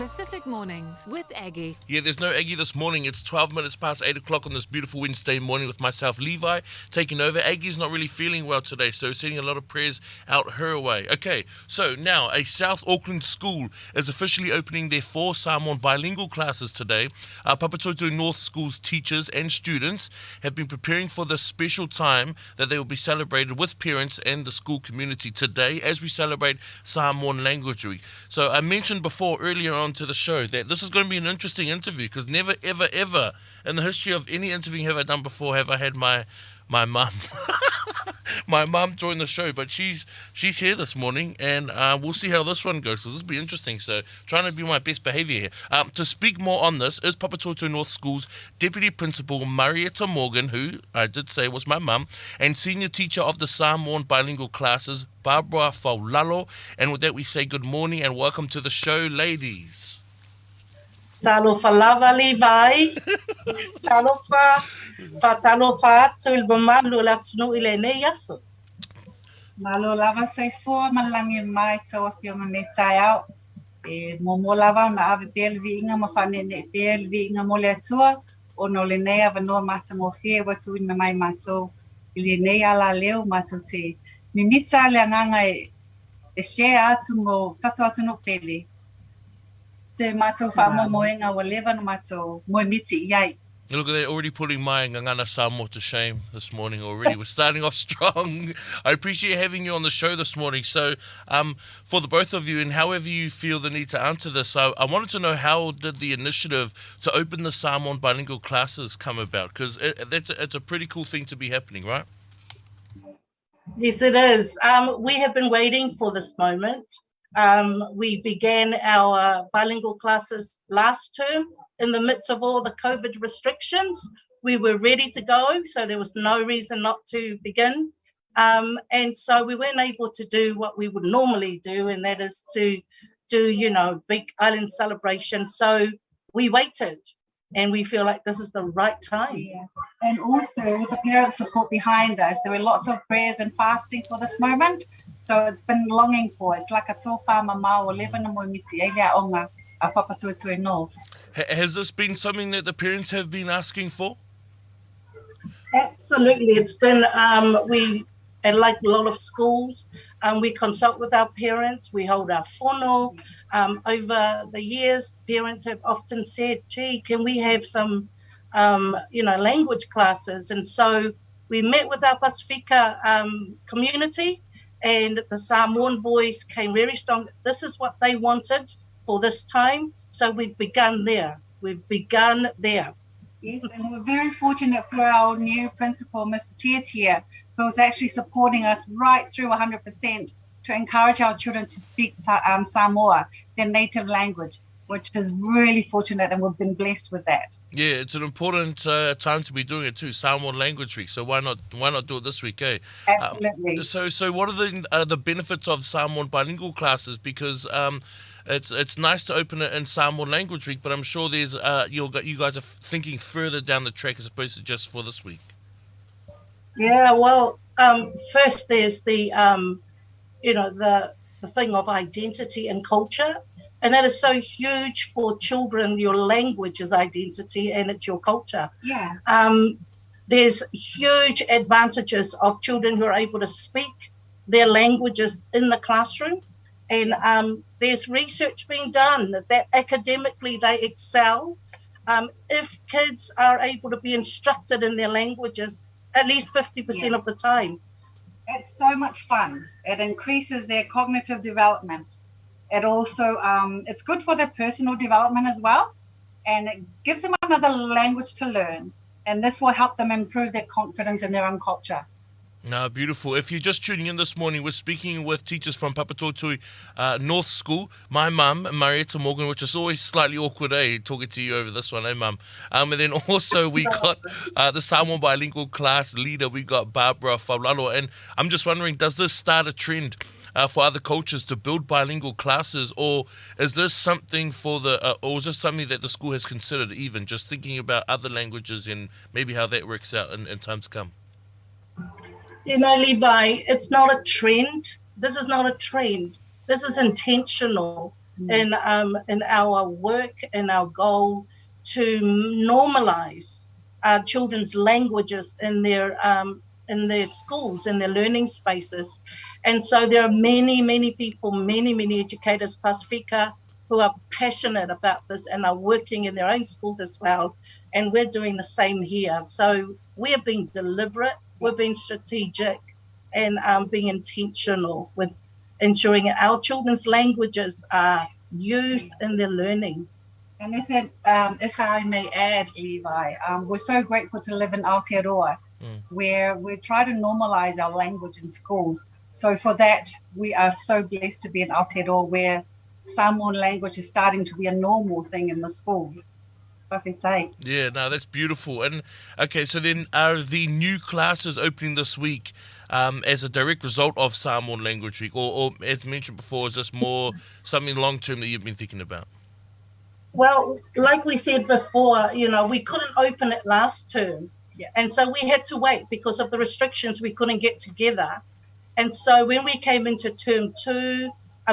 Pacific Mornings with Aggie. Yeah, there's no Aggie this morning. It's 12 minutes past 8 o'clock on this beautiful Wednesday morning with myself, Levi, taking over. Aggie's not really feeling well today, so sending a lot of prayers out her way. Okay, so now a South Auckland school is officially opening their 4 Samoan bilingual classes today. Papatoetoe North School's teachers and students have been preparing for this special time that they will be celebrated with parents and the school community today as we celebrate Samoan Language Week. So I mentioned before earlier on to the show that this is going to be an interesting interview because never, ever, ever in the history of any interview have I done before have I had my mum my mum join the show, but she's here this morning, and we'll see how this one goes. So this will be interesting. So trying to be my best behaviour here. To speak more on this is Papatoetoe North School's Deputy Principal Marieta Morgan, who I did say was my mum, and Senior Teacher of the Samoan Bilingual Classes, Barbara Faulalo. And with that, we say good morning and welcome to the show, ladies. Talofa lava Levi. Talofa tulbamalu latsnu ilene yaso. Malo lava sai for malangi mai so if you may tie out. Momo lava na ave pelvinga mafanene pelvinga moletua o no lenea vano mata mo fie watu na mai mato ilenea la leo mato te. Mimita le nganga e share atu mo tatu atu no pele. Se mato fa mo moenga wa leva no mato mo miti yai. Look at that, already putting my Ngangana Samoa to shame this morning already. We're starting off strong. I appreciate having you on the show this morning. So for the both of you, and however you feel the need to answer this, I wanted to know how did the initiative to open the Samoan bilingual classes come about? Because it's a pretty cool thing to be happening, right? Yes, it is. We have been waiting for this moment. We began our bilingual classes last term in the midst of all the COVID restrictions. We were ready to go, so there was no reason not to begin. And so we weren't able to do what we would normally do, and that is to do, big island celebration. So we waited, and we feel like this is the right time. Yeah. And also with the parents' support behind us, there were lots of prayers and fasting for this moment. So it's been longing for. It's like a tofa mama o leva na mo miti elia onga a Papatoetoe North. Has this been something that the parents have been asking for? Absolutely. It's been, and like a lot of schools, we consult with our parents, we hold our whono. Over the years, parents have often said, gee, can we have some, language classes? And so we met with our Pasifika community, and the Samoan voice came very strong. This is what they wanted for this time. So we've begun there. Yes, and we're very fortunate for our new principal, Mr. Tiatia, who's actually supporting us right through 100% to encourage our children to speak Samoa, their native language, which is really fortunate, and we've been blessed with that. Yeah, it's an important time to be doing it too, Samoan Language Week. So why not do it this week, eh? Absolutely. So what are the benefits of Samoan bilingual classes? Because it's nice to open it in Samoan Language Week, but I'm sure there's you guys are thinking further down the track as opposed to just for this week. Yeah, well, first there's the the thing of identity and culture. And that is so huge for children. Your language is identity and it's your culture. Yeah. There's huge advantages of children who are able to speak their languages in the classroom. And there's research being done that academically they excel. If kids are able to be instructed in their languages at least 50% of the time. It's so much fun. It increases their cognitive development. It also, it's good for their personal development as well. And it gives them another language to learn. And this will help them improve their confidence in their own culture. No, beautiful. If you're just tuning in this morning, we're speaking with teachers from Papatoetoe North School. My mum, Marieta Morgan, which is always slightly awkward, talking to you over this one, mum? And then also we got the Samoa Bilingual Class leader. We got Barbara Faulalo. And I'm just wondering, does this start a trend for other cultures to build bilingual classes, or is this something or is this something that the school has considered, even just thinking about other languages and maybe how that works out in times to come? Levi, it's not a trend. This is not a trend. This is intentional. in our work and our goal to normalize children's languages in their schools, in their learning spaces. And so there are many people, many educators, Pasifika, who are passionate about this and are working in their own schools as well. And we're doing the same here. So we're being deliberate, we're being strategic, and being intentional with ensuring our children's languages are used in their learning. And if I may add, Levi, we're so grateful to live in Aotearoa, where we try to normalize our language in schools. So for that, we are so blessed to be in Aotearoa, where Samoan language is starting to be a normal thing in the schools. Yeah, no, that's beautiful. And okay, so then are the new classes opening this week as a direct result of Samoan Language Week, or as mentioned before, is this more something long term that you've been thinking about? Well, like we said before, we couldn't open it last term. Yeah. And so we had to wait because of the restrictions. We couldn't get together. And so when we came into term 2,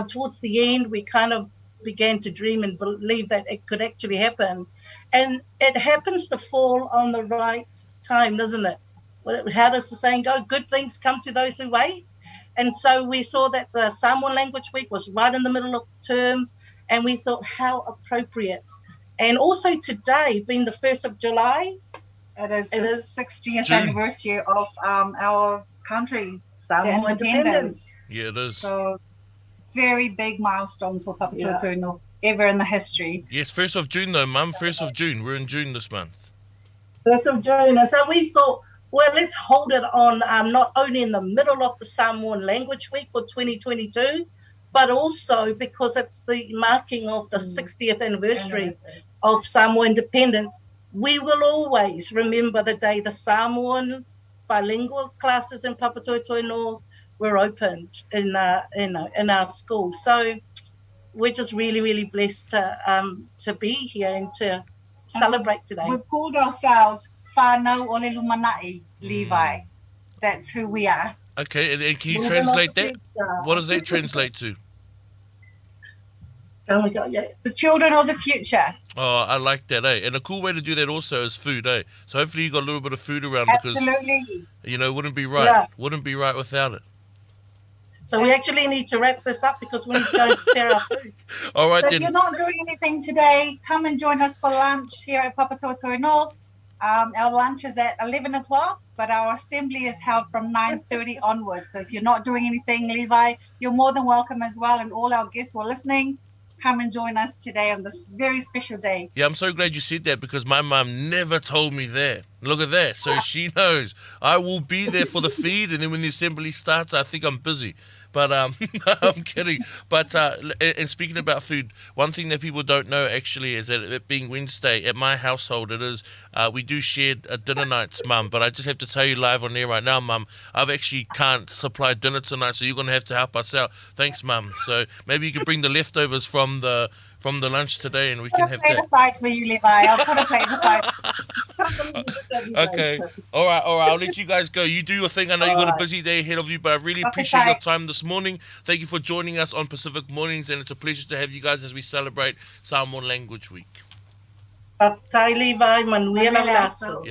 towards the end, we kind of began to dream and believe that it could actually happen. And it happens to fall on the right time, doesn't it? How does the saying go? Good things come to those who wait. And so we saw that the Samoan Language Week was right in the middle of the term. And we thought, how appropriate. And also today, being the 1st of July. It is the 60th anniversary of our country, Samoa independence. Yeah, it is. So very big milestone for Papatoetoe North ever in the history. Yes, 1st of June though, Mum. 1st of June. We're in June this month. 1st of June. And so we thought, well, let's hold it on not only in the middle of the Samoan Language Week for 2022, but also because it's the marking of the 60th anniversary of Samoa independence. We will always remember the day the Samoan bilingual classes in Papatoetoe North were opened in our school. So we're just really blessed to be here and to celebrate today. We've called ourselves Whānau o le Lumanai, Levi. That's who we are. Okay, and can you translate that? What does that translate to? Oh my God, yeah. The children of the future. Oh, I like that, eh? And a cool way to do that also is food, eh? So hopefully you got a little bit of food around Absolutely. because, it wouldn't be right. Yeah. Wouldn't be right without it. So we actually need to wrap this up because we need to go and share our food. All right, So then. if you're not doing anything today, come and join us for lunch here at Papatoetoe North. Our lunch is at 11 o'clock, but our assembly is held from 9:30 onwards. So if you're not doing anything, Levi, you're more than welcome as well. And all our guests who are listening, come and join us today on this very special day. Yeah, I'm so glad you said that because my mum never told me that. Look at that. So she knows I will be there for the feed, and then when the assembly starts, I think I'm busy. But I'm kidding. But and speaking about food, one thing that people don't know actually is that it being Wednesday at my household, it is we do share dinner nights, Mum. But I just have to tell you live on air right now, Mum, I've actually can't supply dinner tonight, so you're gonna have to help us out. Thanks, Mum. So maybe you can bring the leftovers from the lunch today, and we can have that. I'll put a plate aside for you, Levi. I'll put a plate aside. Okay. All right. I'll let you guys go. You do your thing. I know you've got a busy day ahead of you, but I really appreciate your time this morning. Thank you for joining us on Pacific Mornings, and it's a pleasure to have you guys as we celebrate Samoan Language Week. Levi, Manuela Lasso.